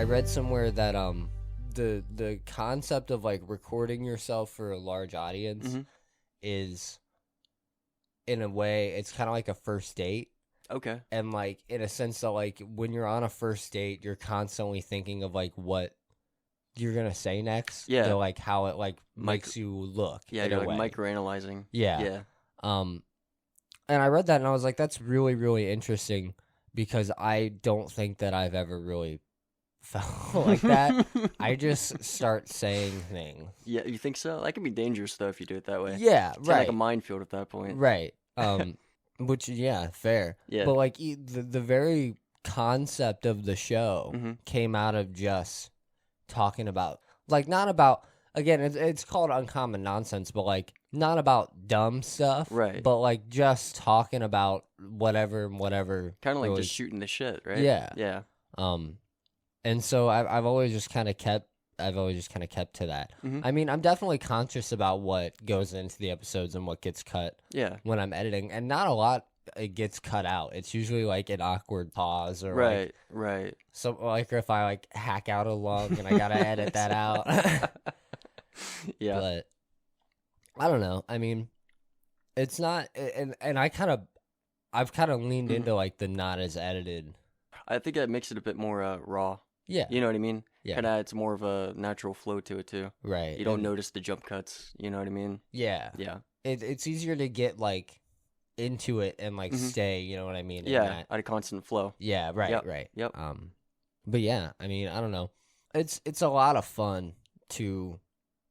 read somewhere that the concept of like recording yourself for a large audience is, in a way, it's kind of like a first date. Okay. And like in a sense that like when you're on a first date, you're constantly thinking of like what you're gonna say next. Yeah. To, like how it like makes you look. Yeah, you're like microanalyzing. Yeah. Yeah. And I read that and I was like, that's really, really interesting because I don't think that I've ever really felt like that. I just start saying things. Yeah, you think so? That can be dangerous though if you do it that way. Yeah, It's right. like a minefield at that point. Right. Which, yeah, fair. Yeah. But like the very concept of the show came out of just talking about, like, not about, again, it's called Uncommon Nonsense, but like not about dumb stuff. Right. But like just talking about whatever. Kind of like really, just shooting the shit, right? Yeah. Yeah. And so I've always just kind of kept to that. I mean, I'm definitely conscious about what goes into the episodes and what gets cut. Yeah. When I'm editing, and not a lot it gets cut out. It's usually like an awkward pause or right. So like if I like hack out a lung and I gotta edit that out. Yeah. But I don't know. I mean, it's not, and I've kind of leaned into like the not as edited. I think that makes it a bit more raw. Yeah. You know what I mean? Yeah. Kind of adds more of a natural flow to it too. Right. You don't notice the jump cuts. You know what I mean? Yeah. Yeah. It's easier to get like into it and like stay. You know what I mean? Yeah. At a constant flow. Yeah. Right. Yep. Right. Yep. But yeah, I mean, I don't know. It's a lot of fun to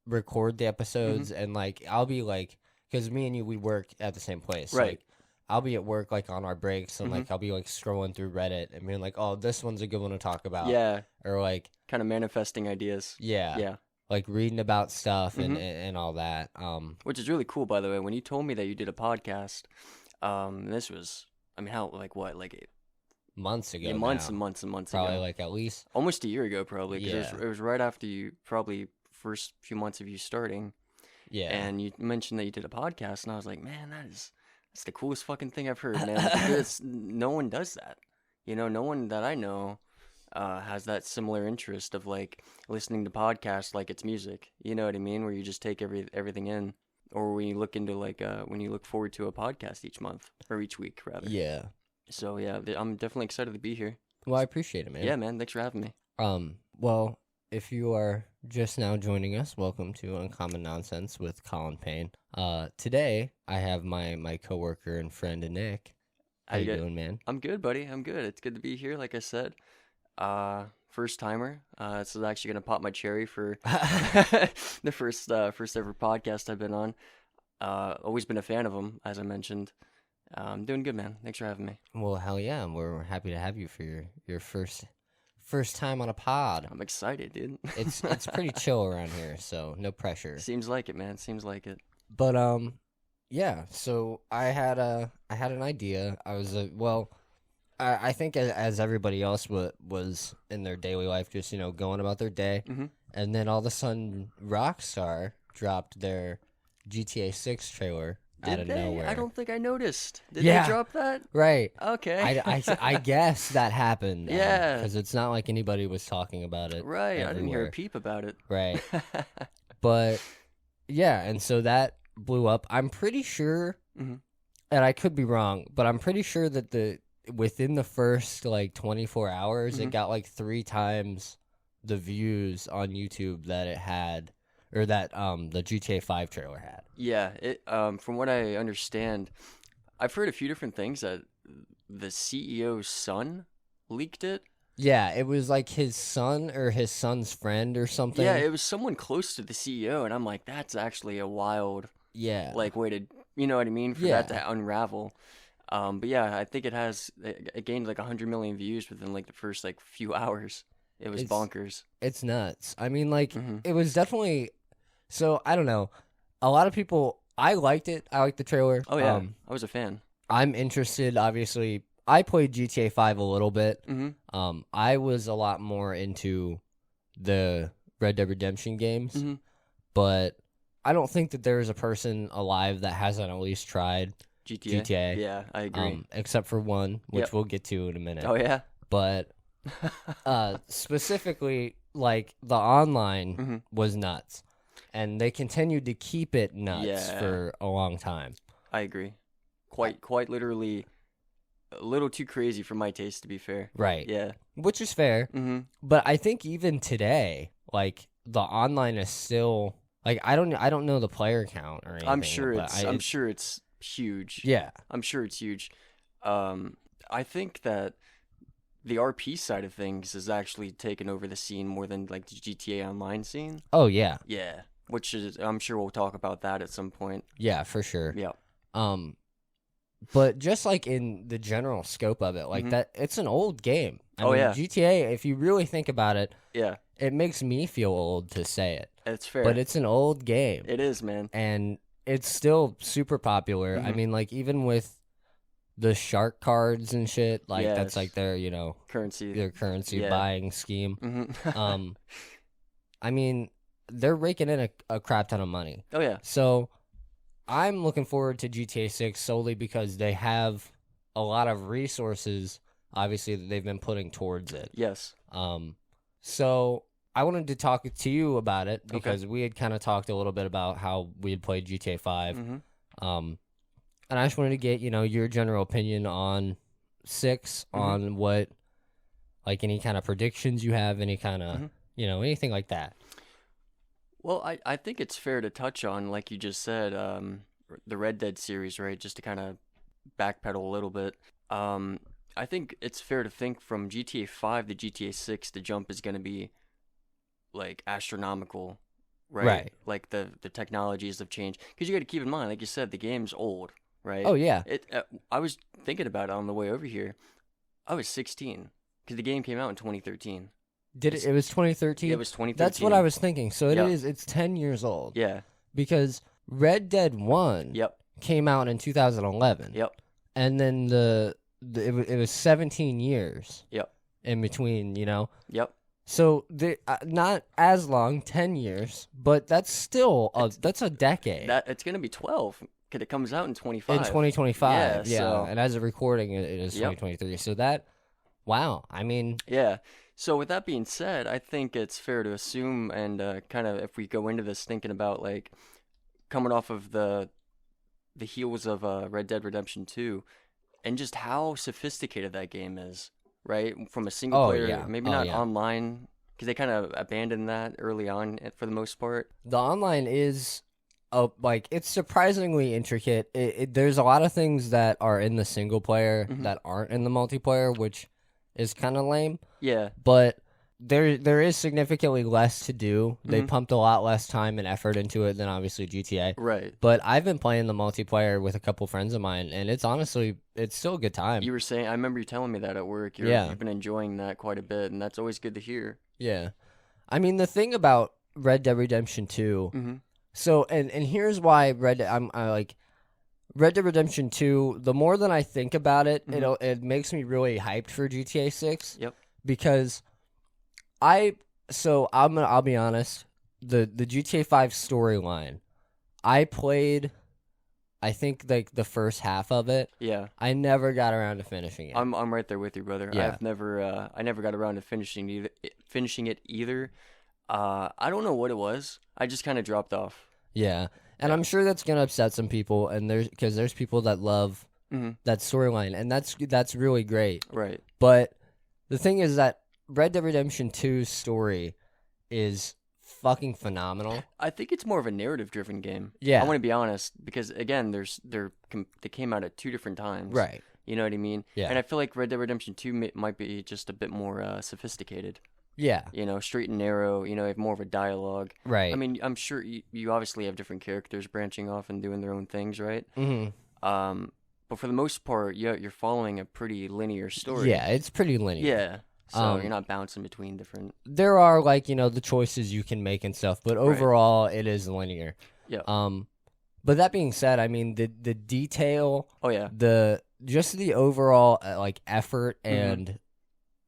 record the episodes and like I'll be like, because me and you, we work at the same place. Right. Like, I'll be at work like on our breaks and like I'll be like scrolling through Reddit and being like, oh, this one's a good one to talk about. Yeah. Or like kind of manifesting ideas. Yeah. Yeah. Like reading about stuff and all that. Which is really cool, by the way. When you told me that you did a podcast, this was, I mean, how, like what, like months ago. Yeah, months and months probably ago. Probably like at least almost a year ago, probably. Because yeah. it was right after you, probably first few months of you starting. Yeah. And you mentioned that you did a podcast, and I was like, man, that's the coolest fucking thing I've heard, man. No one does that. You know, no one that I know has that similar interest of like listening to podcasts like it's music. You know what I mean? Where you just take everything in, or when you look into like when you look forward to a podcast each month or each week rather. Yeah. So yeah, I'm definitely excited to be here. Well, I appreciate it, man. Yeah, man. Thanks for having me. Well, if you are just now joining us, welcome to Uncommon Nonsense with Collin Payne. Today I have my coworker and friend Nick. How you doing, man? I'm good, buddy. I'm good. It's good to be here. Like I said, first timer. This is actually gonna pop my cherry for the first ever podcast I've been on. Always been a fan of them, as I mentioned. I'm doing good, man. Thanks for having me. Well, hell yeah, we're happy to have you for your first time on a pod. I'm excited, dude. It's pretty chill around here, so no pressure. Seems like it, man. Seems like it. But yeah. So I had an idea. I was I think as everybody else was in their daily life, just going about their day, and then all of a sudden, Rockstar dropped their GTA 6 trailer. Out of nowhere. I don't think I noticed. Did they drop that? Right. Okay. I guess that happened. Yeah. Because it's not like anybody was talking about it. Right. Everywhere. I didn't hear a peep about it. Right. But yeah, and so that blew up. I'm pretty sure, and I could be wrong, but I'm pretty sure that within the first like 24 hours, it got like 3 times the views on YouTube that it had. Or that the GTA 5 trailer had. Yeah, it from what I understand, I've heard a few different things that the CEO's son leaked it. Yeah, it was like his son or his son's friend or something. Yeah, it was someone close to the CEO, and I'm like, that's actually a wild like way to, you know what I mean, for that to unravel. But yeah, I think it gained like 100 million views within like the first like few hours. It's bonkers. It's nuts. I mean, like it was definitely. So, I don't know. A lot of people, I liked it. I liked the trailer. Oh, yeah. I was a fan. I'm interested, obviously. I played GTA 5 a little bit. I was a lot more into the Red Dead Redemption games. But I don't think that there is a person alive that hasn't at least tried GTA. Yeah, I agree. Except for one, which we'll get to in a minute. Oh, yeah? But Specifically, like the online Mm-hmm. was nuts, and they continued to keep it nuts Yeah. for a long time. I agree. Quite literally a little too crazy for my taste, to be fair. Right. Yeah. Which is fair. Mm-hmm. But I think even today, like the online is still like I don't know the player count or anything. I'm sure but I'm sure it's huge. Yeah. I'm sure it's huge. I think that the RP side of things has actually taken over the scene more than like the GTA Online scene. Oh yeah. Yeah. Which is, I'm sure we'll talk about that at some point. Yeah, for sure. Yeah. But just like in the general scope of it, like that, it's an old game. I mean, yeah. GTA, if you really think about it, Yeah. it makes me feel old to say it. It's fair. But it's an old game. It is, man. And it's still super popular. I mean, like, even with the shark cards and shit, like, that's like their, currency buying scheme. Mm-hmm. I mean, they're raking in a crap ton of money. Oh, yeah. So I'm looking forward to GTA 6 solely because they have a lot of resources, obviously, that they've been putting towards it. Yes. So I wanted to talk to you about it because we had kind of talked a little bit about how we had played GTA 5. And I just wanted to get, your general opinion on 6, on what, like, any kind of predictions you have, any kind of, anything like that. Well, I think it's fair to touch on, like you just said, the Red Dead series, right? Just to kind of backpedal a little bit. I think it's fair to think from GTA 5 to GTA 6, the jump is going to be, like, astronomical, right? Right. Like, the technologies have changed. Because you got to keep in mind, like you said, the game's old, right? Oh, yeah. I was thinking about it on the way over here. I was 16, because the game came out in 2013. It was 2013? Yeah, it was 2013. That's what I was thinking. So it's 10 years old. Yeah. Because Red Dead 1 came out in 2011. Yep. And then it was 17 years in between, Yep. So not as long, 10 years, but that's still that's a decade. It's going to be 12 because it comes out in 25. In 2025, yeah. So. And as of recording, it is 2023. So wow. I mean... Yeah. So with that being said, I think it's fair to assume and kind of if we go into this thinking about like coming off of the heels of Red Dead Redemption 2 and just how sophisticated that game is, right? From a single player, maybe not online because they kind of abandoned that early on for the most part. The online is it's surprisingly intricate. There's a lot of things that are in the single player that aren't in the multiplayer, which is kind of lame. Yeah. But there is significantly less to do. They pumped a lot less time and effort into it than obviously GTA. Right. But I've been playing the multiplayer with a couple friends of mine, and it's still a good time. You were saying, I remember you telling me that at work. You've been enjoying that quite a bit, and that's always good to hear. Yeah. I mean, the thing about Red Dead Redemption 2, so, and here's why Red Dead Redemption 2, the more that I think about it, it makes me really hyped for GTA 6. Yep. Because I'll be honest, the GTA 5 storyline, I played, I think, like, the first half of it. Yeah. I never got around to finishing it. I'm right there with you, brother. Yeah. I never got around to finishing it either. I don't know what it was. I just kind of dropped off. Yeah. And I'm sure that's gonna upset some people, and there's people that love that storyline, and that's really great. Right. But the thing is that Red Dead Redemption 2's story is fucking phenomenal. I think it's more of a narrative-driven game. Yeah. I want to be honest because again, they came out at two different times. Right. You know what I mean? Yeah. And I feel like Red Dead Redemption 2 might be just a bit more sophisticated. Yeah. Straight and narrow, you have more of a dialogue. Right. I mean, I'm sure you obviously have different characters branching off and doing their own things, right? But for the most part, you're following a pretty linear story. Yeah, it's pretty linear. Yeah. So you're not bouncing between different... There are, the choices you can make and stuff, but overall, it is linear. Yeah. But that being said, I mean, the detail... Oh, yeah. Just the overall, effort and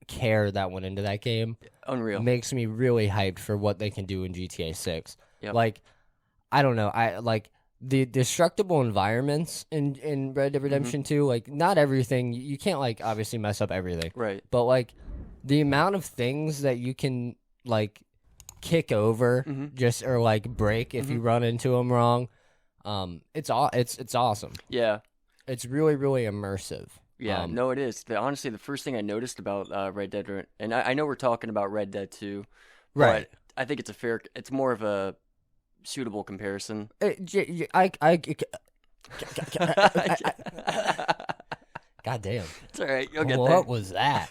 care that went into that game... Unreal. Makes me really hyped for what they can do in GTA 6. Yep. I don't know. The destructible environments in Red Dead Redemption 2, not everything, you can't, obviously mess up everything. Right. But, the amount of things that you can like kick over just or like break if you run into them wrong, it's awesome. Yeah, it's really really immersive. Yeah, no, it is. Honestly, the first thing I noticed about Red Dead, and I know we're talking about Red Dead 2, right? But I think it's more of a suitable comparison. God damn. It's all right. You'll get what there. Was that?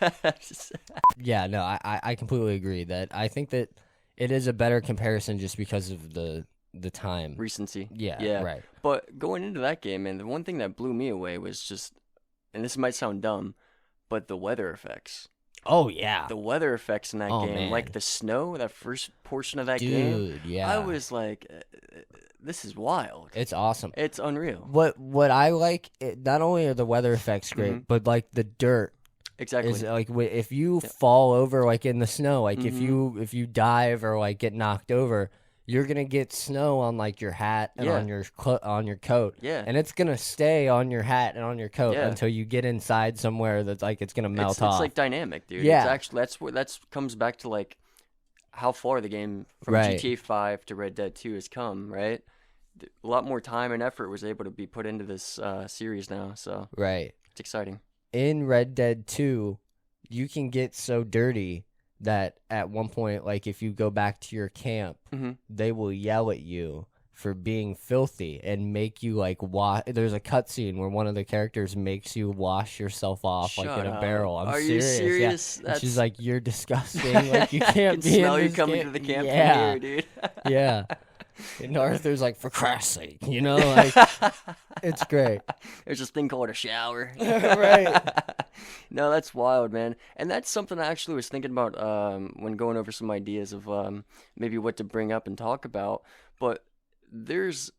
Yeah, no, I completely agree that I think that it is a better comparison just because of the time. Recency. Yeah, right. But going into that game, man, the one thing that blew me away was just, and this might sound dumb, but the weather effects. Oh, yeah. The weather effects in that game. Man. Like the snow, that first portion of that game. Dude, yeah. I was like, this is wild. It's awesome. It's unreal. What I like, not only are the weather effects great, but like the dirt. Exactly. Is like if you fall over like in the snow, like if you dive or like get knocked over, you're gonna get snow on like your hat and on your coat. Yeah. And it's gonna stay on your hat and on your coat until you get inside somewhere that's like it's gonna melt off. It's like dynamic, dude. Yeah. It's actually that comes back to like how far the game from GTA 5 to Red Dead 2 has come, right? A lot more time and effort was able to be put into this series now, so it's exciting. In Red Dead 2, you can get so dirty that at one point, like if you go back to your camp, they will yell at you for being filthy and make you like wash. There's a cutscene where one of the characters makes you wash yourself off like in a barrel. Are you serious? Yeah. She's like, "You're disgusting. Like you can't be smell in you this coming camp." to the camp Yeah. from here, dude. Yeah. And Arthur's like, "For Christ's sake," you know, like it's great. There's this thing called a shower. Right. No, that's wild, man. And that's something I actually was thinking about when going over some ideas of maybe what to bring up and talk about. But there's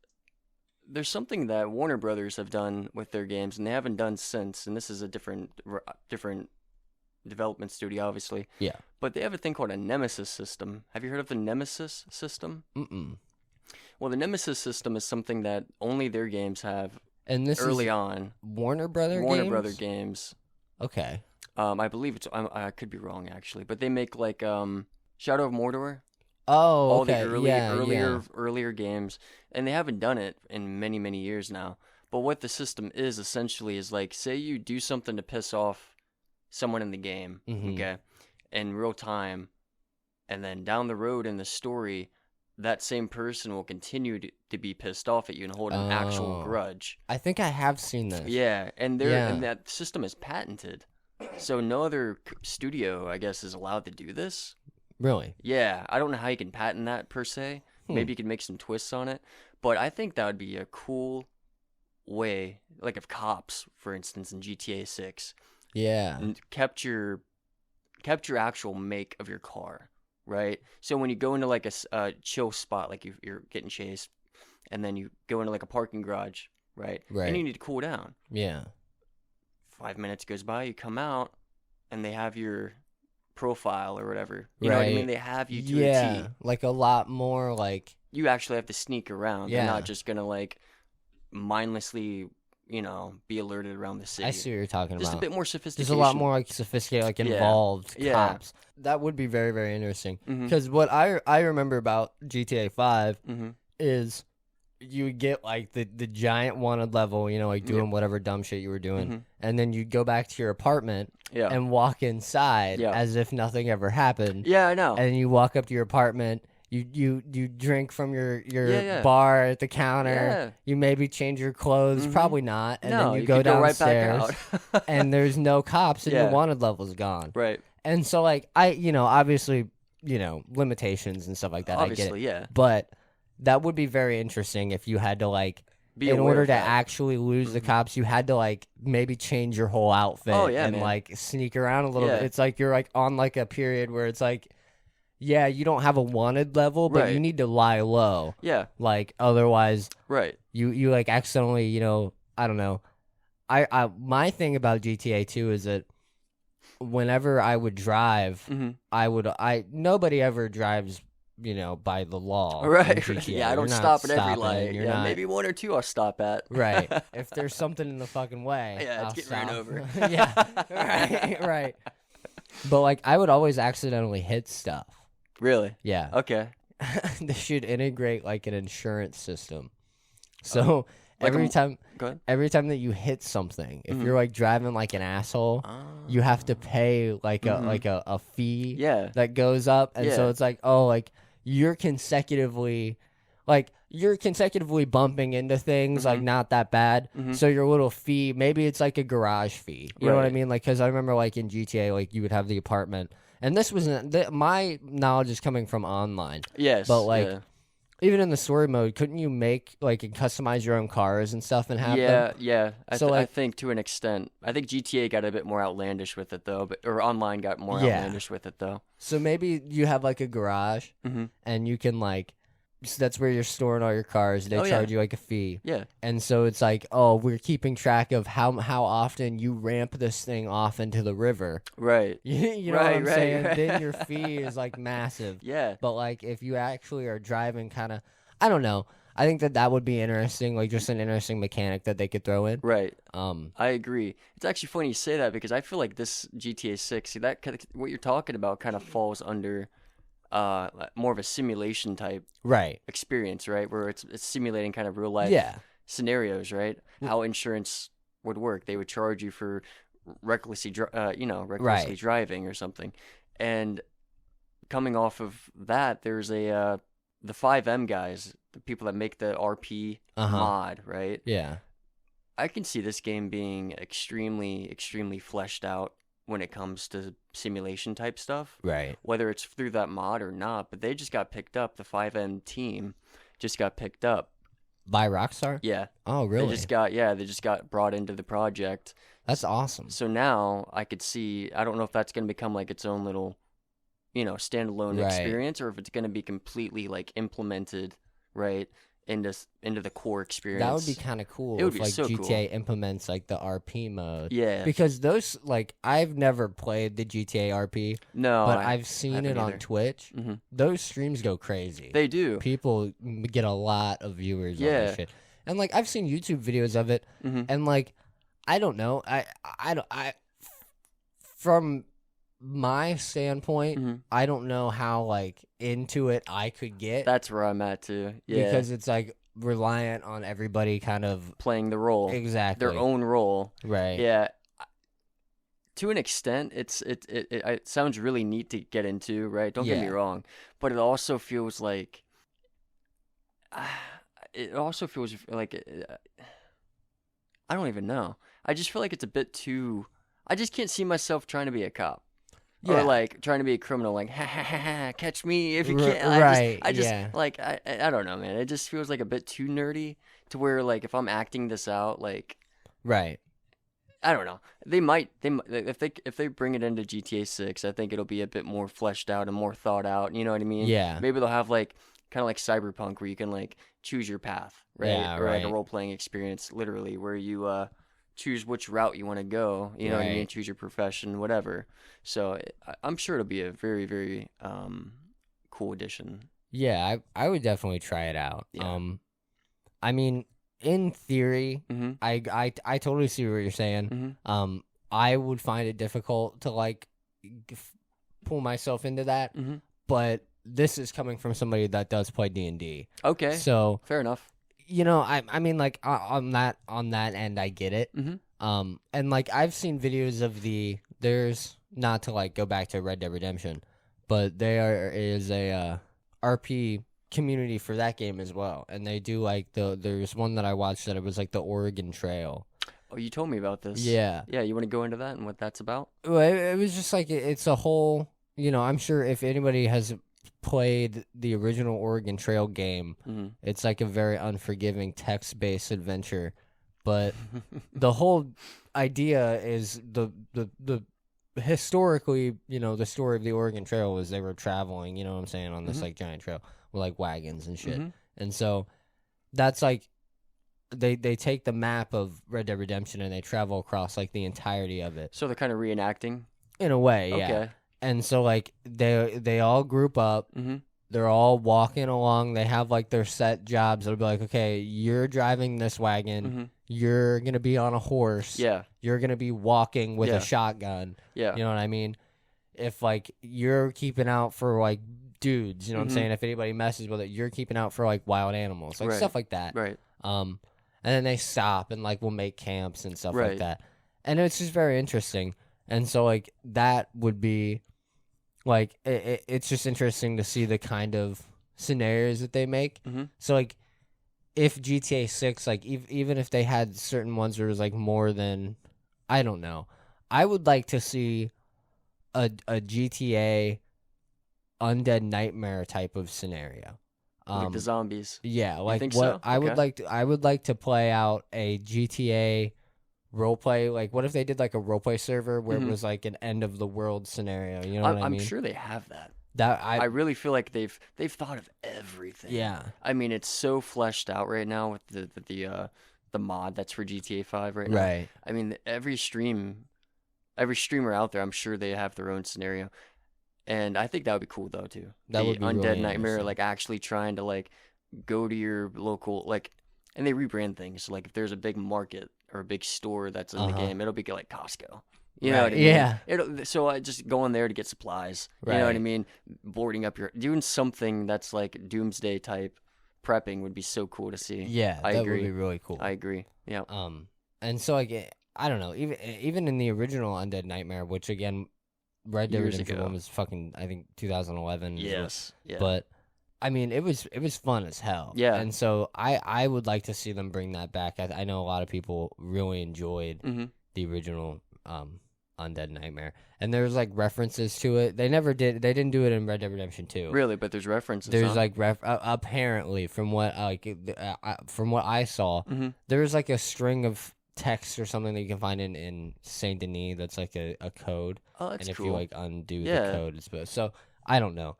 something that Warner Brothers have done with their games, and they haven't done since. And this is a different development studio, obviously. Yeah. But they have a thing called a Nemesis system. Have you heard of the Nemesis system? Mm-mm. Well, the Nemesis system is something that only their games have. And this early is on. Warner Brother Games. Okay. I believe it's. I could be wrong actually, but they make like Shadow of Mordor. Oh, okay. All the earlier games, and they haven't done it in many many years now. But what the system is essentially is like, say you do something to piss off someone in the game, okay, in real time, and then down the road in the story, that same person will continue to be pissed off at you and hold an actual grudge. I think I have seen this. Yeah, and that system is patented. So no other studio, I guess, is allowed to do this. Really? Yeah, I don't know how you can patent that per se. Maybe you can make some twists on it. But I think that would be a cool way, like if cops, for instance, in GTA 6, kept your actual make of your car. Right, so when you go into like a chill spot, like you're getting chased, and then you go into like a parking garage, right, and you need to cool down. Yeah. 5 minutes goes by, you come out, and they have your profile or whatever. You know what I mean? They have you to a T. Like a lot more like you actually have to sneak around. They're not just gonna like mindlessly, be alerted around the city. I see what you're talking about. Just a bit more sophisticated. There's a lot more like sophisticated, like involved cops. That would be very, very interesting. Because what I remember about GTA 5 is you would get like the giant wanted level, like doing whatever dumb shit you were doing, and then you'd go back to your apartment and walk inside as if nothing ever happened. Yeah, I know. And you walk up to your apartment. You drink from your bar at the counter. Yeah. You maybe change your clothes, probably not, and then you go downstairs, go right back out. and there's no cops, and the wanted level's gone. Right. And so, like, obviously, limitations and stuff like that. Obviously, I get it. But that would be very interesting if you had to, like, in order to actually lose the cops, you had to, like, maybe change your whole outfit and, like, sneak around a little bit. It's like you're, like, on, like, a period where it's like, yeah, you don't have a wanted level, but you need to lie low. Yeah. Like, otherwise, you like, accidentally, I don't know. My thing about GTA 2 is that whenever I would drive, nobody ever drives, by the law. Right. Yeah, I don't stop at every light. Yeah, maybe one or two I'll stop at. Right. If there's something in the fucking way, it's getting ran over. Yeah. Right. But like I would always accidentally hit stuff. Really? Yeah. Okay. They should integrate like an insurance system. So Like every a- time Go ahead. every time that you hit something, if you're like driving like an asshole, you have to Ah. pay like a fee Yeah. that goes up, and so Yeah. it's like, oh, like you're consecutively bumping into things like not that bad. So your little fee, maybe it's like a garage fee. You know what I Right. mean? Like, because I remember like in GTA, like you would have the apartment, and this wasn't my knowledge is coming from online. Yes. But like yeah. even in the story mode, couldn't you make like and customize your own cars and stuff and have Yeah, them? yeah. So, I like- think to an extent. I think GTA got a bit more outlandish with it though, or online got more Yeah. outlandish with it though. So maybe you have like a garage, and you can like. So that's where you're storing all your cars. They Oh, yeah. charge you like a fee. Yeah. And so it's like, oh, we're keeping track of how often you ramp this thing off into the river. Right. You know Right, what I'm right, saying? right. Then your fee is like massive. Yeah. But like if you actually are driving kind of, I don't know. I think that would be interesting, like just an interesting mechanic that they could throw in. Right. I agree. It's actually funny you say that because I feel like this GTA 6, see that what you're talking about kind of falls under more of a simulation type Right. experience, right? Where it's simulating kind of real life Yeah. scenarios, right? How insurance would work. They would charge you for recklessly Right. driving or something. And coming off of that, there's the 5M guys, the people that make the RP mod, right? Yeah. I can see this game being extremely, extremely fleshed out when it comes to simulation type stuff. Right. Whether it's through that mod or not, but they just got picked up. The 5M team just got picked up. By Rockstar? Yeah. Oh, really? They just got brought into the project. That's awesome. So now I could see, I don't know if that's going to become like its own little, standalone Right. experience, or if it's going to be completely like implemented, right, into the core experience. That would be kind of cool It would if be like so GTA implements like the RP mode. Yeah. Because those like I've never played the GTA RP, No, but I I've seen haven't it on either. Twitch. Mhm. Those streams go crazy. They do. People get a lot of viewers on Yeah. this shit. And like I've seen YouTube videos of it, Mhm. and like I don't know, from my standpoint, Mhm. I don't know how like into it I could get. That's where I'm at too. Yeah. Because it's like reliant on everybody kind of playing the role, exactly their own role. right. Yeah. To an extent, it sounds really neat to get into, right? Don't get me Yeah. wrong, but it also feels like I don't even know. I just feel like it's a bit too. I just can't see myself trying to be a cop. Yeah. Or like trying to be a criminal, like ha ha ha ha, catch me if you R- can. right, I just yeah. like I don't know, man. It just feels like a bit too nerdy to where like if I'm acting this out, like Right. I don't know. They might if they bring it into GTA 6, I think it'll be a bit more fleshed out and more thought out. You know what I mean? Yeah. Maybe they'll have like kind of like Cyberpunk where you can like choose your path, right? Yeah, or like a right. role playing experience, literally, where you choose which route you want to go. You know what I mean? Right. Choose your profession, whatever. So I'm sure it'll be a very very cool addition. Yeah, I would definitely try it out. Yeah. I mean, in theory, Mm-hmm. I totally see what you're saying. Mm-hmm. I would find it difficult to like pull myself into that, Mm-hmm. but this is coming from somebody that does play D&D. Okay. So, Fair enough. you know, I mean like on that end I get it. Mm-hmm. And like I've seen videos of there's not to like go back to Red Dead Redemption, but there is a RP community for that game as well, and they do like there's one that I watched that it was like the Oregon Trail. Oh, you told me about this. Yeah. Yeah. You want to go into that and what that's about? Well, it was just like it's a whole, you know, I'm sure if anybody has played the original Oregon Trail game, Mm-hmm. it's like a very unforgiving text-based adventure, but the whole idea is the historically, you know, the story of the Oregon Trail was they were traveling, you know what I'm saying, on this Mhm. like giant trail with like wagons and shit. Mhm. And so that's like they take the map of Red Dead Redemption and they travel across like the entirety of it. So they're kind of reenacting. In a way, yeah. Okay. And so like they all group up, Mm-hmm. they're all walking along, they have like their set jobs. It'll be like, okay, you're driving this wagon, Mm-hmm. you're gonna be on a horse, Yeah. you're gonna be walking with Yeah. a shotgun. Yeah. You know what I mean? if like you're keeping out for like dudes, you know what I'm saying? If anybody messes with it, you're keeping out for like wild animals, like stuff like that. Right. And then they stop and like will make camps and stuff Right. like that. And it's just very interesting. And so like that would be like it's just interesting to see the kind of scenarios that they make. So like if GTA 6, like even if they had certain ones where it was like more than, I don't know, I would like to see a GTA Undead Nightmare type of scenario. Like the zombies. Yeah, like think what so? I would like to, I would like to play out a GTA roleplay. Like, what if they did like a roleplay server where it was like an end of the world scenario? You know what I mean? I'm sure they have that. That I really feel like they've thought of everything. Yeah. I mean, it's so fleshed out right now with the mod that's for GTA 5 right now. Right. I mean, every streamer out there, I'm sure they have their own scenario. And I think that would be cool though too. That would be Undead really Nightmare, interesting. like actually trying to like go to your local like, and they rebrand things. So, like if there's a big market or a big store that's in the game, it'll be like Costco. You know what I mean? Yeah. So I just go in there to get supplies. You know what I Right. mean? Boarding up doing something that's like doomsday type prepping would be so cool to see. Yeah, I that agree. would be really cool. I agree. Yeah. And so like I don't know, even in the original Undead Nightmare, which again, Red Dead Years Redemption ago. 1 was fucking, I think 2011. Yes. Yeah. But I mean, it was fun as hell. Yeah. And so I would like to see them bring that back. I know a lot of people really enjoyed the original Undead Nightmare, and there's like references to it. They didn't do it in Red Dead Redemption 2. Really, but there's references. There's huh? like apparently from what from what I saw, there's like a string of text or something that you can find in Saint Denis that's like a code. Oh, that's and if cool. you like undo Yeah. the code, it's supposed. So I don't know.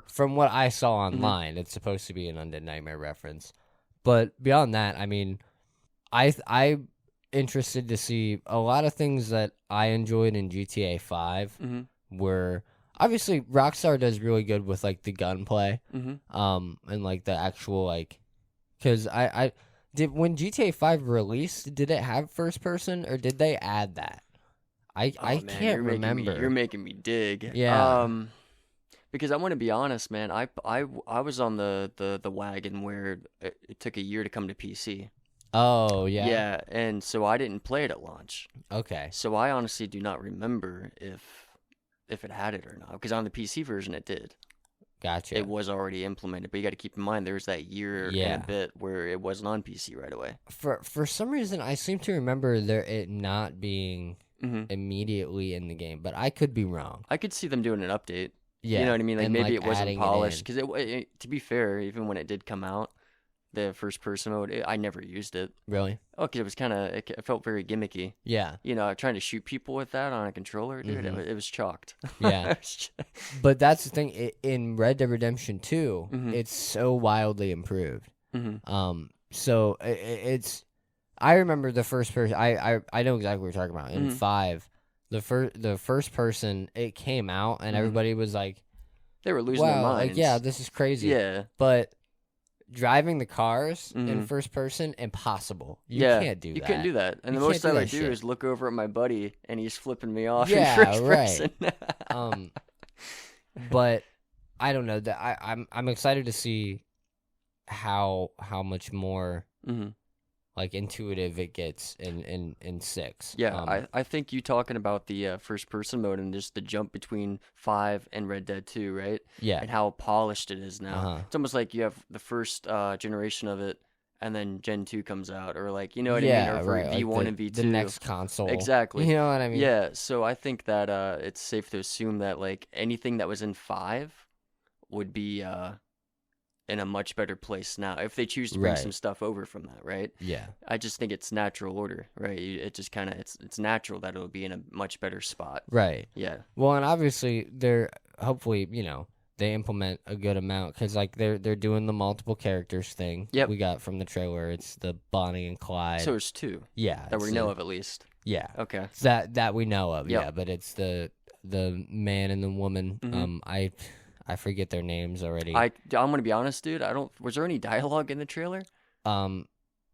From what I saw online, it's supposed to be an Undead Nightmare reference. But beyond that, I mean, I'm interested to see a lot of things that I enjoyed in GTA 5 were obviously Rockstar does really good with like the gunplay, and like the actual like, because I did when GTA 5 released, did it have first person or did they add that? I Man, can't remember. You're making me dig. Yeah. Because I want to be honest, man. I was on the wagon where it took a year to come to PC. Oh yeah. Yeah, and so I didn't play it at launch. Okay. So I honestly do not remember if it had it or not. Because on the PC version, it did. Gotcha. It was already implemented, but you got to keep in mind there was that year and a bit where it wasn't on PC right away. For some reason, I seem to remember it not being immediately in the game, but I could be wrong. I could see them doing an update. Yeah, You know what I mean? Like and, maybe like, it wasn't adding it polished. in. Because to be fair, even when it did come out, the first person mode, I never used it. Really? Oh, because it was kind of, it felt very gimmicky. Yeah. You know, trying to shoot people with that on a controller, dude, it was chalked. Yeah. But that's the thing. In Red Dead Redemption 2, it's so wildly improved. So it's. I remember the first person. I know exactly what you're talking about. In 5, the first person, it came out and everybody was like, they were losing their "Wow, minds." like yeah, this is crazy." Yeah. But driving the cars in first person, impossible. You can't do that. You couldn't do that. And You the most can't do I would that do shit. is look over at my buddy and he's flipping me off Yeah, in first right. person. But I don't know that I'm excited to see how much more like intuitive it gets in 6. Yeah, I think you talking about the first person mode and just the jump between 5 and Red Dead 2, right? Yeah. And how polished it is now. Uh-huh. It's almost like you have the first generation of it and then Gen 2 comes out, or like, you know what I Yeah, mean? Or for right. V1 like and V2. the next console. Exactly. You know what I mean? Yeah, so I think that it's safe to assume that like anything that was in 5 would be in a much better place now if they choose to bring some stuff over from that, right? Yeah. I just think it's natural order, right? It just kind of it's natural that it'll be in a much better spot. Right. Yeah. Well, and obviously they're hopefully, they implement a good amount because like they're doing the multiple characters thing. Yep. We got from the trailer. It's the Bonnie and Clyde. So there's 2 yeah. that we know of at least. Yeah. Okay. It's that we know of. Yep. Yeah, but it's the man and the woman. I forget their names already. I'm gonna be honest, dude. Was there any dialogue in the trailer?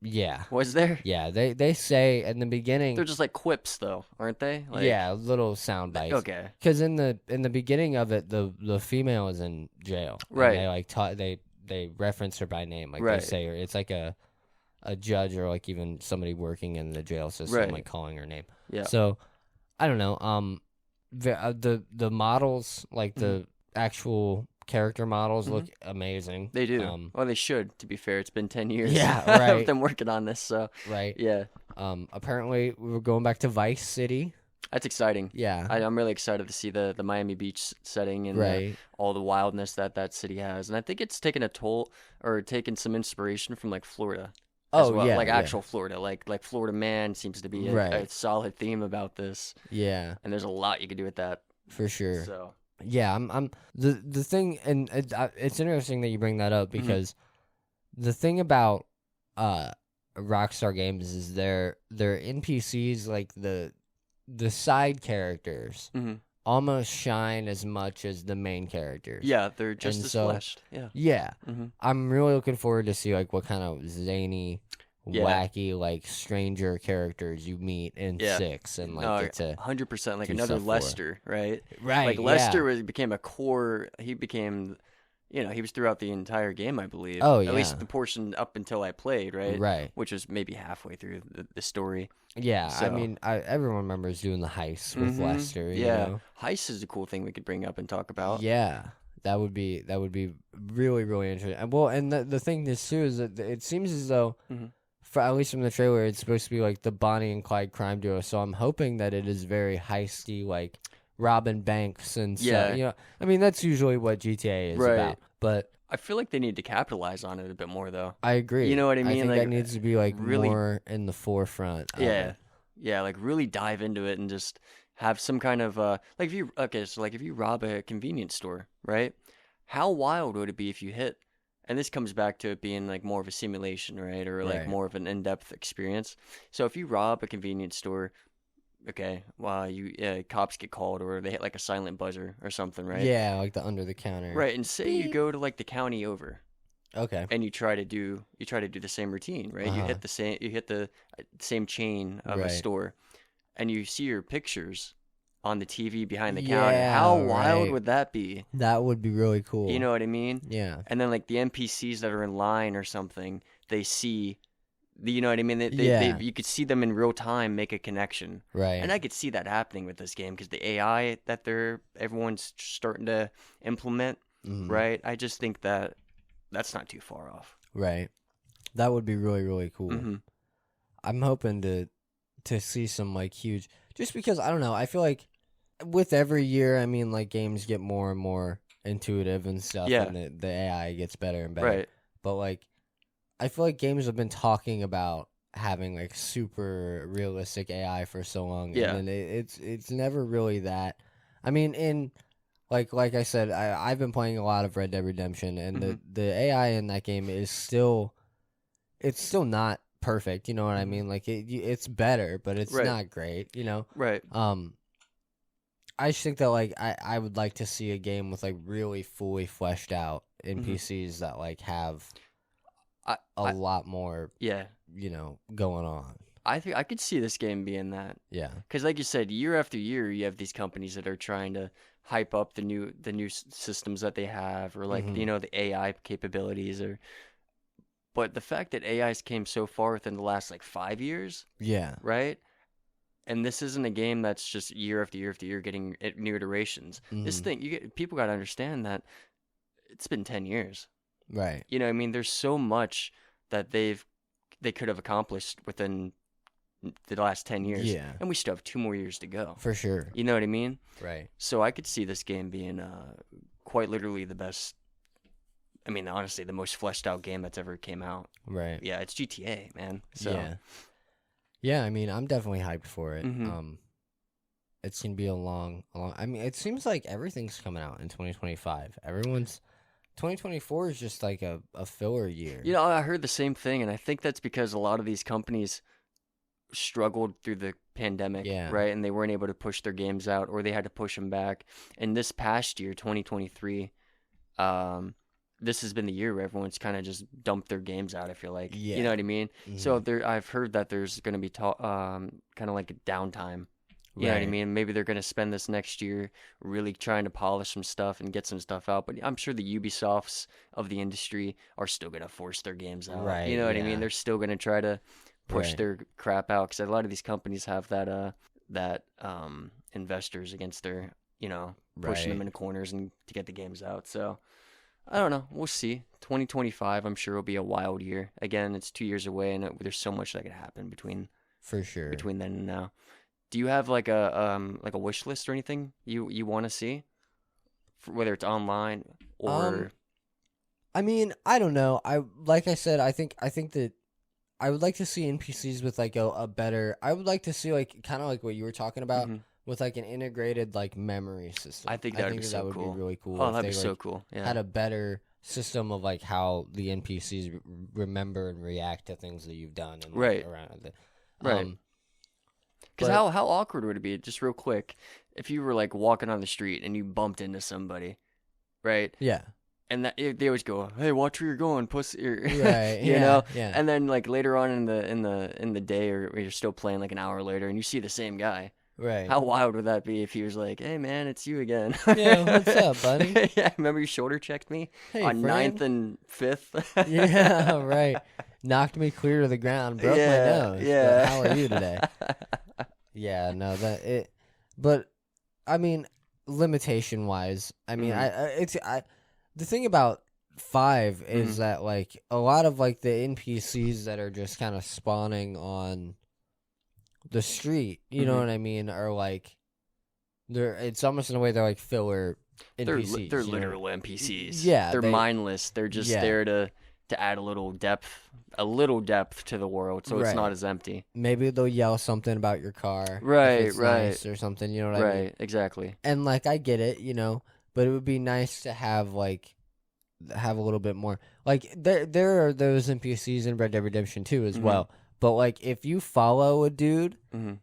Yeah. Was there? Yeah, they say in the beginning. They're just like quips, though, aren't they? Like, yeah, little sound bites. Okay. Because in the beginning of it, the female is in jail. Right. And they like they reference her by name. Like Right. they say her. It's like a judge or like even somebody working in the jail system, Right. like calling her name. Yeah. So I don't know. The models, like the actual character models, look amazing. They do. Well, they should. To be fair, it's been 10 years. Yeah, right. of them working on this. So right. yeah. Apparently we were going back to Vice City. That's exciting. Yeah. I'm really excited to see the Miami Beach setting and all the wildness that city has. And I think it's taken a toll or taken some inspiration from like Florida. As well. Yeah. Like actual Florida. Like Florida Man seems to be a solid theme about this. Yeah. And there's a lot you can do with that. For sure. So yeah, I'm the thing, and it's interesting that you bring that up because the thing about Rockstar Games is their NPCs, like the side characters, almost shine as much as the main characters. Yeah, they're just as fleshed. Yeah. Yeah. I'm really looking forward to see like what kind of zany, wacky, like stranger characters you meet in 6 and like get to 100% like another Lester, right? Right. Like Lester became a core. He became, he was throughout the entire game, I believe. Oh, At least the portion up until I played, right? Right. Which was maybe halfway through the story. Yeah, So- I mean, everyone remembers doing the heist with Lester. You know? Heist is a cool thing we could bring up and talk about. Yeah, that would be really really interesting. And well, and the thing is too is that it seems as though, for at least from the trailer, it's supposed to be like the Bonnie and Clyde crime duo. So I'm hoping that it is very heisty, like robbing banks and stuff. Yeah. I mean that's usually what GTA is about. But I feel like they need to capitalize on it a bit more, though. I agree. You know what I mean? I think Like, that needs to be like really- more in the forefront. of it. Yeah, like really dive into it and just have some kind of like if you rob a convenience store, right? How wild would it be if you hit? And this comes back to it being like more of a simulation, right? Or like Right. more of an in-depth experience. So if you rob a convenience store, okay, well, cops get called or they hit like a silent buzzer or something, right? Yeah, like the under the counter. Right, and say you go to like the county over. Okay. And you try to do the same routine, right? You hit the same chain of a Right. store, and you see your pictures on the TV behind the counter. Yeah, How wild right. would that be? That would be really cool. You know what I mean? Yeah. And then like the NPCs that are in line or something, they see, you know what I mean? You could see them in real time make a connection, Right. and I could see that happening with this game because the AI that everyone's starting to implement, right? I just think that. That's not too far off. Right. That would be really, really cool. Mm-hmm. I'm hoping to see some like huge, just because I don't know. I feel like with every year, I mean, like games get more and more intuitive and stuff, Yeah. and the AI gets better and better. Right. But like, I feel like games have been talking about having like super realistic AI for so long, Yeah. and then it's never really that. I mean, in Like I said, I've been playing a lot of Red Dead Redemption, and the AI in that game is still not perfect. You know what I mean? Like it's better, but it's not great. You know? Right. I just think that like I would like to see a game with like really fully fleshed out NPCs that like have a lot more. Yeah. Going on. I think I could see this game being that. Yeah. Because like you said, year after year, you have these companies that are trying to hype up the new systems that they have, or like the AI capabilities, but the fact that AIs came so far within the last like 5 years, Yeah. right? And this isn't a game that's just year after year after year getting new iterations. This thing, people got to understand that it's been 10 years. Right. You know, I mean, there's so much that they could have accomplished within the last 10 years. Yeah. And we still have 2 more years to go. For sure. You know what I mean? Right. So I could see this game being quite literally the best. I mean, honestly, the most fleshed out game that's ever came out. Right. Yeah, it's GTA, man. So. Yeah. Yeah, I mean, I'm definitely hyped for it. It's gonna be a long. I mean, it seems like everything's coming out in 2025. 2024 is just like a filler year. You know, I heard the same thing, and I think that's because a lot of these companies struggled through the pandemic, right? And they weren't able to push their games out, or they had to push them back. And this past year, 2023, this has been the year where everyone's kind of just dumped their games out. I feel like, Yeah. you know what I mean. So I've heard that there's going to be kind of like a downtime. You know what I mean? Maybe they're going to spend this next year really trying to polish some stuff and get some stuff out. But I'm sure the Ubisofts of the industry are still going to force their games out. Right, You know what I mean? They're still going to try to push their crap out, because a lot of these companies have that investors against their, pushing them into corners and to get the games out. So I don't know. We'll see. 2025, I'm sure, will be a wild year. Again, it's 2 years away, and there's so much that could happen between then and now. Do you have like a wish list or anything you want to see, whether it's online or? I mean, I don't know. Like I said, I think that I would like to see NPCs with like a better. I would like to see like kind of like what you were talking about with like an integrated like memory system. I think that would be so cool. That would be really cool. Oh, that'd be so cool. Yeah. Had a better system of like how the NPCs remember and react to things that you've done and like, around it. Right. Because how awkward would it be, just real quick, if you were like walking on the street and you bumped into somebody, right? Yeah. And they always go, "Hey, watch where you're going, pussy." Right. you know. Yeah. And then like later on in the day, or you're still playing like an hour later, and you see the same guy. Right. How wild would that be if he was like, "Hey, man, it's you again." Yeah. What's up, buddy? Yeah. Remember you shoulder checked me on friend. 9th and 5th. Yeah. Right. Knocked me clear to the ground. Broke my nose. Yeah. But how are you today? Yeah, no, but I mean, limitation wise, I mean, the thing about 5 is that like a lot of like the NPCs that are just kind of spawning on the street, you know what I mean, are like it's almost in a way they're like filler NPCs. They're literal NPCs. Yeah, they're mindless. They're just there to add a little depth to the world, so it's not as empty. Maybe they'll yell something about your car, right, nice or something. You know what I mean? Right, exactly. And like I get it, but it would be nice to have a little bit more. Like there are those NPCs in Red Dead Redemption 2 as well. But like if you follow a dude,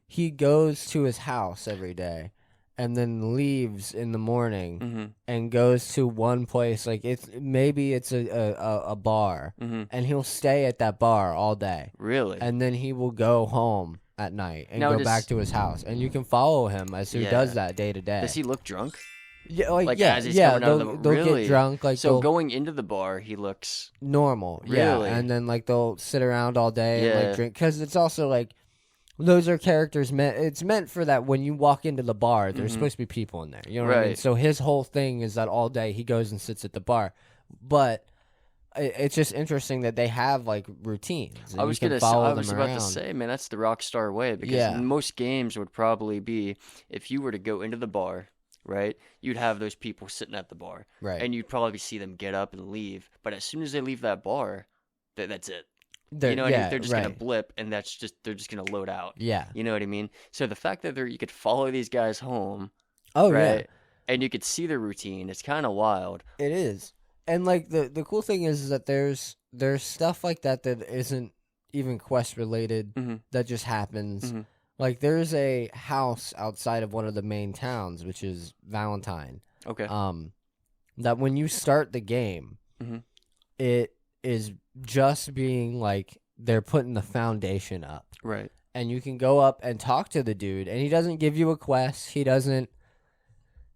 he goes to his house every day and then leaves in the morning and goes to one place, like it's a bar, and he'll stay at that bar all day. Really? And then he will go home at night and go back to his house, and you can follow him as he does that day to day. Does he look drunk? Yeah, as he's coming out of they'll get drunk. Like so, going into the bar, he looks normal. Really? Yeah, and then like they'll sit around all day and like drink, because it's also like. Those are characters it's meant for that when you walk into the bar, there's supposed to be people in there. You know what I mean? So his whole thing is that all day he goes and sits at the bar. But it's just interesting that they have like routines. I was about to say, man, that's the Rockstar way, because most games would probably be, if you were to go into the bar, right, you'd have those people sitting at the bar. Right. And you'd probably see them get up and leave. But as soon as they leave that bar, that's it. You know what I mean? They're just gonna blip, and they're just gonna load out. Yeah. You know what I mean? So the fact that you could follow these guys home, right? Yeah. And you could see their routine, it's kind of wild. It is. And like the cool thing is that there's stuff like that isn't even quest related, that just happens. Like there's a house outside of one of the main towns, which is Valentine. Okay. That when you start the game, it is just being like they're putting the foundation up. Right. And you can go up and talk to the dude, and he doesn't give you a quest. He doesn't,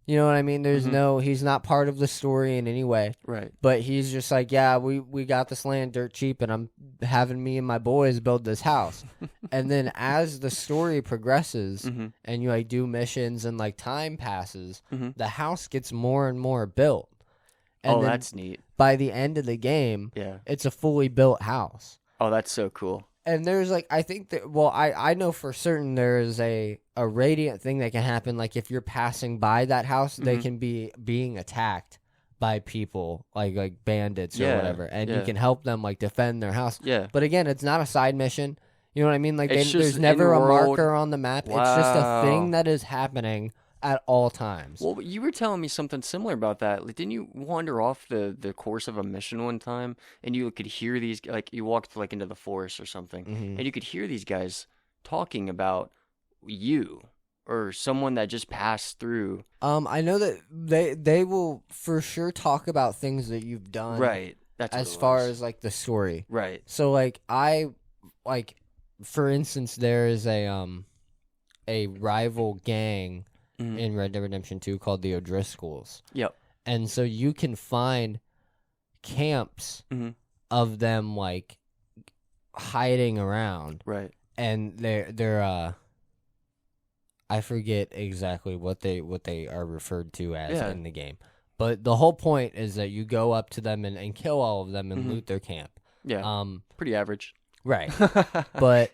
you know what I mean? There's he's not part of the story in any way. Right. But he's just like, yeah, we got this land dirt cheap, and I'm having me and my boys build this house. And then as the story progresses and you like do missions and like time passes, the house gets more and more built. And that's neat. By the end of the game, it's a fully built house. Oh, that's so cool. And there's like, I think that, well, I know for certain there's a radiant thing that can happen. Like if you're passing by that house, they can be being attacked by people like bandits or whatever. And you can help them like defend their house. Yeah. But again, it's not a side mission. You know what I mean? Like there's never a marker on the map. Wow. It's just a thing that is happening at all times. Well, you were telling me something similar about that. Like, didn't you wander off the course of a mission one time, and you could hear these, like, you walked like into the forest or something, and you could hear these guys talking about you, or someone that just passed through. I know that they will for sure talk about things that you've done. Right. That's as far as like the story. Right. So like for instance, there is a rival gang in Red Dead Redemption 2 called the O'Driscolls. Yep. And so you can find camps of them like hiding around. Right. And they're I forget exactly what they are referred to as in the game. But the whole point is that you go up to them and kill all of them and loot their camp. Yeah. Pretty average. Right. But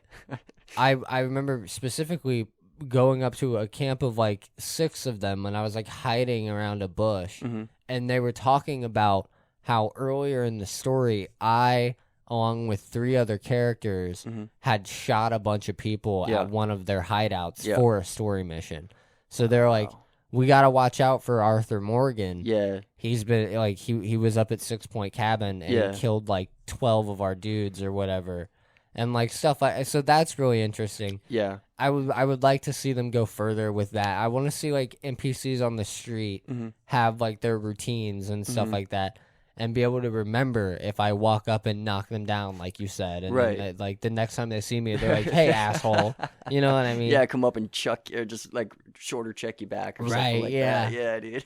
I remember specifically going up to a camp of like 6 of them when I was like hiding around a bush, and they were talking about how earlier in the story I, along with 3 other characters, had shot a bunch of people at one of their hideouts for a story mission. So they're like, we gotta watch out for Arthur Morgan. Yeah. He's been like he was up at 6 Point Cabin and he killed like 12 of our dudes or whatever. And like stuff like so that's really interesting. Yeah. I would like to see them go further with that. I want to see like NPCs on the street have like their routines and stuff like that, and be able to remember if I walk up and knock them down, like you said, and then, like the next time they see me, they're like, "Hey, asshole," you know what I mean? Yeah, come up and chuck or just like shorter check you back or something like that. Yeah, dude.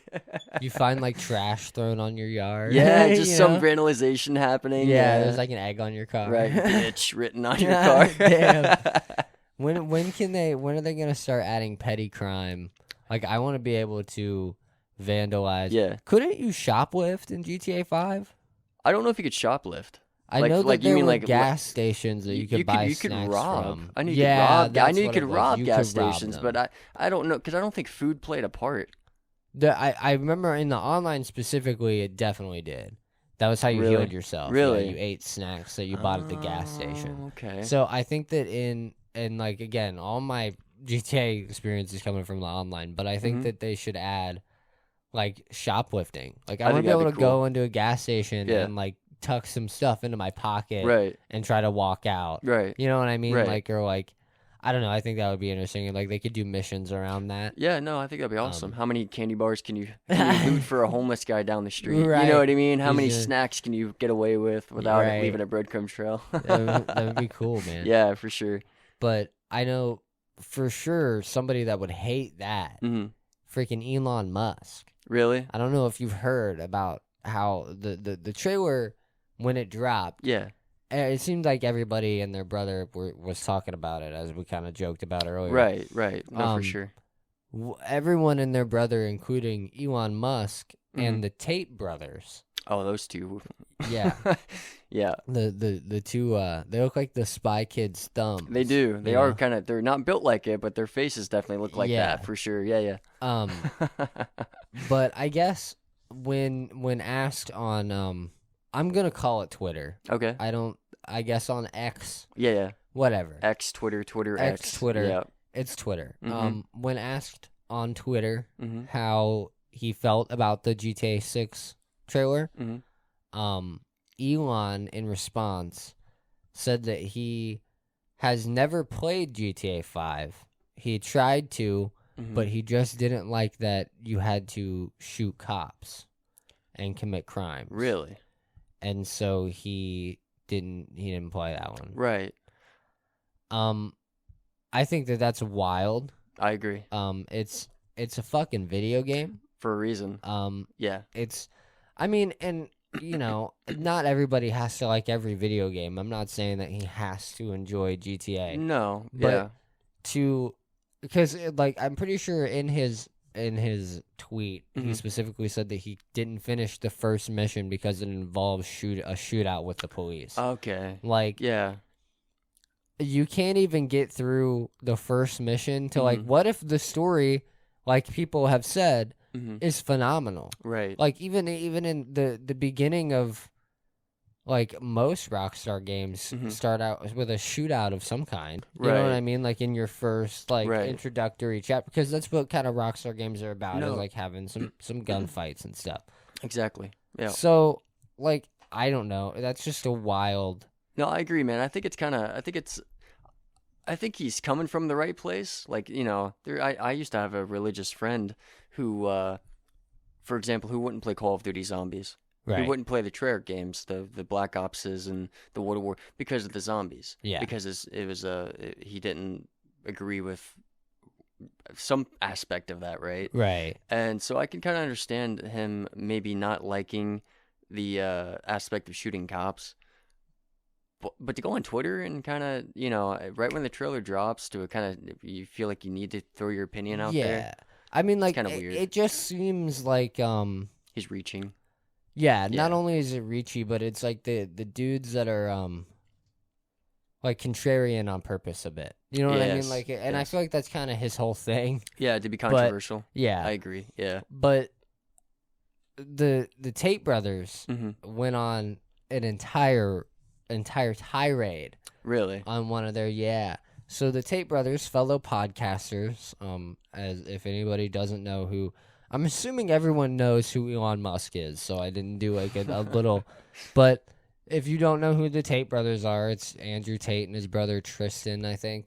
You find like trash thrown on your yard. Yeah, just some vandalization happening. Yeah, there's like an egg on your car. Right, bitch written on your car. Damn. When are they gonna start adding petty crime? Like I want to be able to vandalize. Yeah. Couldn't you shoplift in GTA 5? I don't know if you could shoplift. I know that there were gas stations that you could buy snacks from. I knew you could rob gas stations, but I don't know because I don't think food played a part. I remember in the online specifically, it definitely did. That was how you healed yourself. Really? Yeah, you ate snacks that you bought at the gas station. Okay. So I think that and like again, all my GTA experience is coming from the online, but I think that they should add like shoplifting. Like I want to be able to go into a gas station and like tuck some stuff into my pocket and try to walk out. Right. You know what I mean? Right. Like or like I don't know, I think that would be interesting. Like they could do missions around that. Yeah, no, I think that'd be awesome. How many candy bars can you loot for a homeless guy down the street? Right. You know what I mean? How many snacks can you get away with without it leaving a breadcrumb trail? that would be cool, man. Yeah, for sure. But I know for sure somebody that would hate that. Freaking Elon Musk. Really? I don't know if you've heard about how the trailer, when it dropped, it seemed like everybody and their brother was talking about it, as we kind of joked about earlier. Right. No, for sure. Everyone and their brother, including Elon Musk and the Tate brothers. Oh, those two. Yeah. Yeah. The two, they look like the Spy Kids' thumbs. They do. They are kind of, they're not built like it, but their faces definitely look like that, for sure. Yeah. But I guess when asked on, I'm going to call it Twitter. Okay. I guess on X. Yeah. Whatever. X, Twitter, X. Twitter. Yeah. It's Twitter. When asked on Twitter how he felt about the GTA 6 trailer, Elon, in response, said that he has never played GTA 5. He tried to, but he just didn't like that you had to shoot cops and commit crimes. Really? And so he didn't play that one. Right. I think that's wild. I agree. It's a fucking video game for a reason. Yeah. I mean, and you know, not everybody has to like every video game. I'm not saying that he has to enjoy GTA. No. But because like I'm pretty sure in his tweet he specifically said that he didn't finish the first mission because it involves a shootout with the police. Okay. Like you can't even get through the first mission to like what if the story, like people have said, is phenomenal. Right. Like even in the beginning of like most Rockstar games start out with a shootout of some kind. You know what I mean? Like in your first like introductory chapter, because that's what kind of Rockstar games are about, is like having some gunfights and stuff. Exactly. Yeah. So like I don't know. That's just a wild. No, I agree, man. I think it's I think he's coming from the right place. Like, I used to have a religious friend who, for example, who wouldn't play Call of Duty Zombies. Right. He wouldn't play the Treyarch games, the Black Opses and the World of War, because of the zombies. Yeah. Because he didn't agree with some aspect of that, right? Right. And so I can kind of understand him maybe not liking the aspect of shooting cops. But to go on Twitter and kind of, right when the trailer drops, to kind of, you feel like you need to throw your opinion out there. Yeah. I mean, like, kind of weird. It just seems like, he's reaching. Yeah, not only is it reachy, but it's like the dudes that are, like, contrarian on purpose a bit. You know what I mean? Like, and I feel like that's kind of his whole thing. Yeah, to be controversial. But, yeah. I agree, yeah. But the Tate brothers went on an entire tirade. Really? On one of their, So the Tate brothers, fellow podcasters, as if anybody doesn't know who, I'm assuming everyone knows who Elon Musk is, so I didn't do like a little, but if you don't know who the Tate brothers are, it's Andrew Tate and his brother Tristan, I think.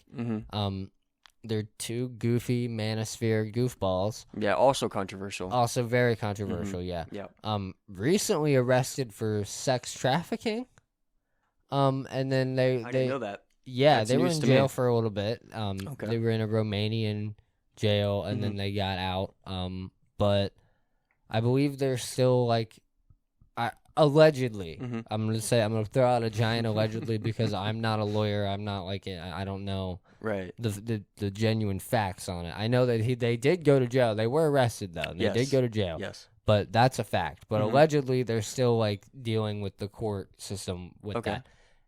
They're two goofy manosphere goofballs. Yeah, also controversial. Also very controversial, yeah. Recently arrested for sex trafficking. And then they didn't know that. Yeah, That's they were news in to jail me. for a little bit. Okay. They were in a Romanian jail, and then they got out. But I believe they're still like, allegedly. I'm gonna throw out a giant allegedly because I'm not a lawyer. I'm not like I don't know the genuine facts on it. I know that they did go to jail. They were arrested though. And they did go to jail. Yes. But that's a fact. But allegedly, they're still like dealing with the court system with that.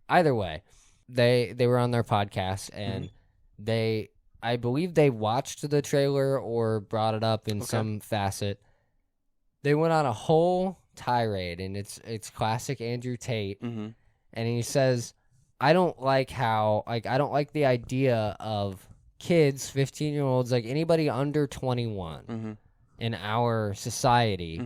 Either way, they were on their podcast and I believe they watched the trailer or brought it up in some facet. They went on a whole tirade, and it's classic Andrew Tate, and he says, I don't like the idea of kids, 15-year-olds, like anybody under 21 in our society,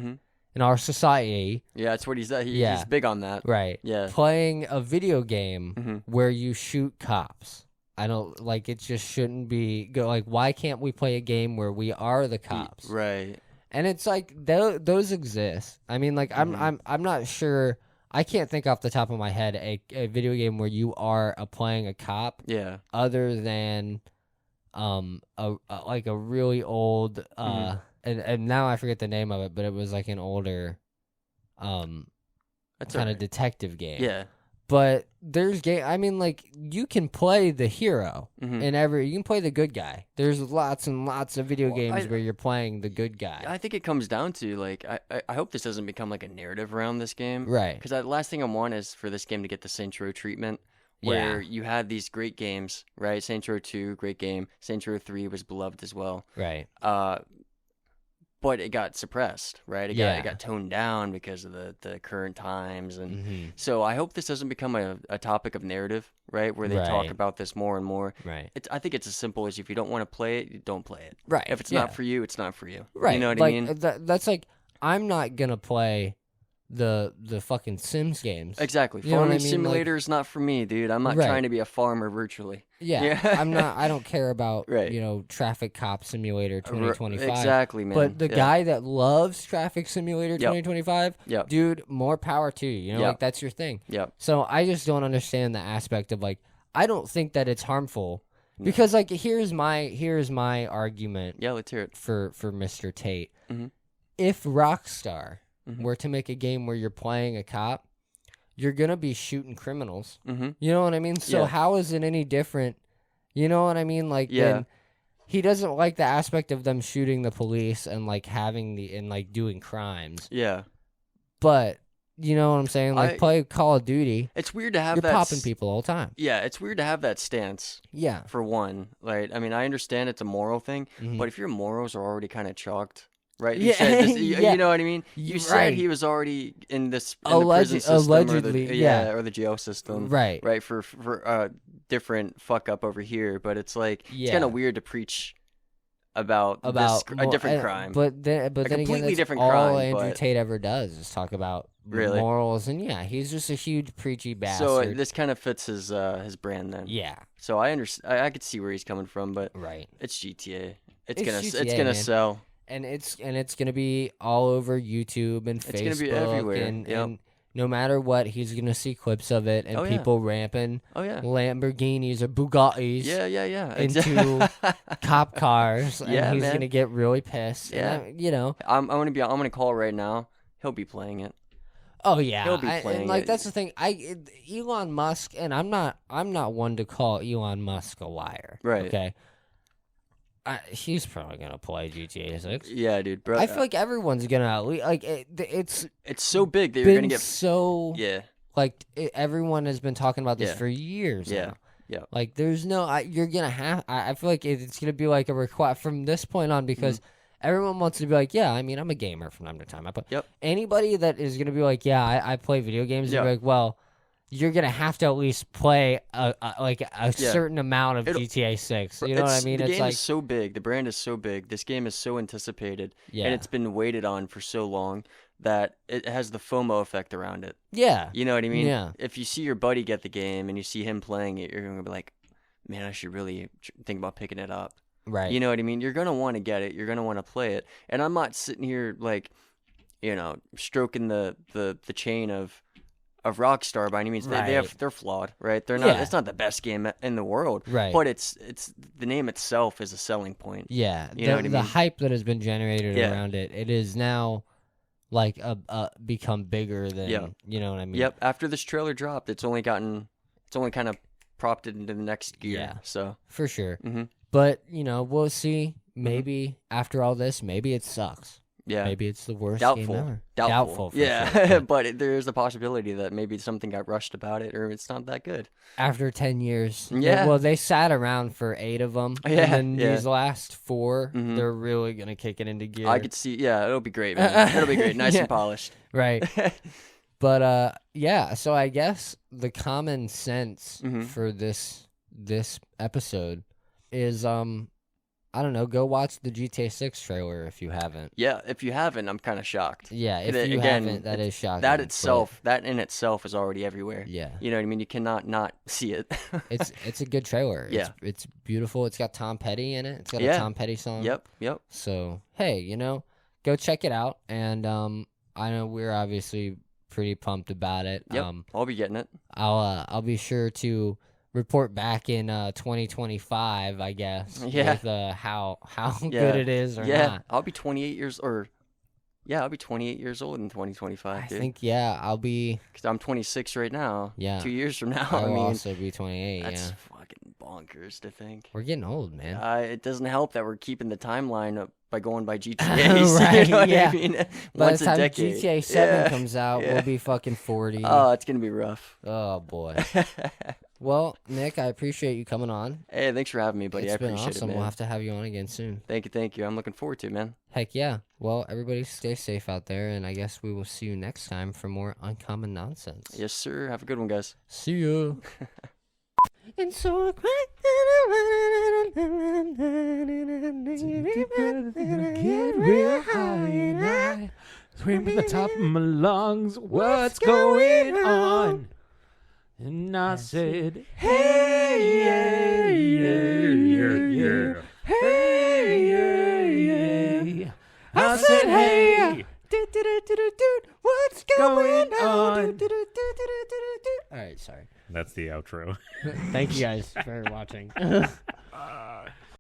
Yeah, that's what he said. He's big on that. Right. Yeah. Playing a video game where you shoot cops. I don't like it. Just shouldn't be like. Why can't we play a game where we are the cops? Right. And it's like those exist. I mean, like I'm not sure. I can't think off the top of my head a video game where you are playing a cop. Yeah. Other than like a really old and now I forget the name of it, but it was like an older kind of detective game. Yeah. But there's game. I mean, like you can play the hero in you can play the good guy. There's lots and lots of video games where you're playing the good guy. I think it comes down to like I hope this doesn't become like a narrative around this game, right? Because the last thing I want is for this game to get the Saints Row treatment, where you had these great games, right? Saints Row 2, great game. Saints Row 3 was beloved as well, right? But it got suppressed, right? It got toned down because of the current times, and so I hope this doesn't become a topic of narrative, right? Where they talk about this more and more. Right. I think it's as simple as if you don't want to play it, you don't play it. Right. If it's not for you, it's not for you. Right. You know what like, I mean? That's like I'm not gonna play the fucking Sims games. Exactly. You know Farming what I mean? Simulator is not for me, dude. I'm not trying to be a farmer virtually. Yeah. I'm not. I don't care about Traffic Cop Simulator 2025. Exactly, man. But the guy that loves Traffic Simulator 2025, dude, more power to you. You know, like that's your thing. Yep. So I just don't understand the aspect of like I don't think that it's harmful because like here's my argument. Yeah, let's hear it for Mr. Tate. If Rockstar were to make a game where you're playing a cop, you're gonna be shooting criminals. You know what I mean? So how is it any different? You know what I mean? Like, then he doesn't like the aspect of them shooting the police and like having like doing crimes. Yeah. But you know what I'm saying? Like, play Call of Duty. It's weird to have you're popping people all the time. Yeah, it's weird to have that stance. Yeah. For one, right? I mean, I understand it's a moral thing, but if your morals are already kind of chalked. Right, you said this, you know what I mean. You said he was already in the prison system, allegedly, or the jail system, right, for different fuck up over here. But it's like it's kind of weird to preach about a different crime, but then completely again, that's different all crime. Andrew Tate ever does is talk about morals, and he's just a huge preachy bastard. So this kind of fits his brand then. Yeah. So I understand. I could see where he's coming from, but right, it's GTA. It's gonna man. sell, and it's gonna be all over YouTube and Facebook. It's gonna be everywhere. And no matter what, he's gonna see clips of it and people ramping. Lamborghinis or Bugattis. Into cop cars, and he's gonna get really pissed. Yeah, and I'm gonna call it right now. He'll be playing it. Oh yeah, he'll be playing it. That's the thing. Elon Musk, and I'm not one to call Elon Musk a liar. Right. Okay. He's probably gonna play GTA 6. Yeah, dude, bro. I feel like everyone's gonna it's so big that you're gonna get so everyone has been talking about this for years. Now. Yeah. Like there's no you're gonna have. I feel like it's gonna be like a request from this point on because everyone wants to be like, I'm a gamer from time to time. I play. Yep. Anybody that is gonna be like, I play video games. You're like, well. You're gonna have to at least play a certain amount of GTA 6. You know what I mean? The game is so big. The brand is so big. This game is so anticipated, and it's been waited on for so long that it has the FOMO effect around it. Yeah, you know what I mean? Yeah. If you see your buddy get the game and you see him playing it, you're gonna be like, "Man, I should really think about picking it up." Right. You know what I mean? You're gonna want to get it. You're gonna want to play it. And I'm not sitting here stroking the chain of Rockstar by any means. Right. They're flawed, right? They're not. It's not the best game in the world, right? But it's the name itself is a selling point. Yeah, you know what I mean? The hype that has been generated around it, it is now like become bigger than you know what I mean? Yep. After this trailer dropped, it's only kind of propped it into the next gear. Yeah, so for sure. But we'll see. Maybe after all this, maybe it sucks. Yeah, maybe it's the worst game ever. Doubtful. For sure. Sure. But there's a possibility that maybe something got rushed about it, or it's not that good. After 10 years. Yeah. Well, they sat around for 8 of them. Yeah. And then these last 4, they're really gonna kick it into gear. I could see. Yeah, it'll be great, man. It'll be great, nice and polished. Right. But so I guess the common sense for this episode is I don't know. Go watch the GTA 6 trailer if you haven't. Yeah, if you haven't, I'm kind of shocked. Yeah, if you haven't, that is shocking. That in itself is already everywhere. Yeah. You know what I mean? You cannot not see it. It's a good trailer. Yeah. It's beautiful. It's got Tom Petty in it. It's got a Tom Petty song. Yep. So, hey, go check it out. And I know we're obviously pretty pumped about it. Yep. I'll be getting it. I'll be sure to report back in 2025, I guess. Yeah. With how good it is or not. I'll be 28 years I'll be 28 years old in 2025, dude. I think I'll be cuz I'm 26 right now. Yeah. 2 years from now, I will also be 28, that's fucking bonkers to think. We're getting old, man. It doesn't help that we're keeping the timeline up by going by GTA. Right, you know what I mean? mean? By Once the time a decade. GTA 7 comes out, we'll be fucking 40. Oh, it's going to be rough. Oh, boy. Well, Nick, I appreciate you coming on. Hey, thanks for having me, buddy. It's I appreciate been awesome. it, man. We'll have to have you on again soon. Thank you. I'm looking forward to it, man. Heck yeah. Well, everybody stay safe out there, and I guess we will see you next time for more Uncommon Nonsense. Yes, sir. Have a good one, guys. See you. And so I get real high and I scream at the top of my lungs, what's going on? And I said, hey, yeah, yeah, yeah, yeah. Hey, yeah, yeah. I said, hey, what's going on? All right, sorry. That's the outro. Thank you guys for watching.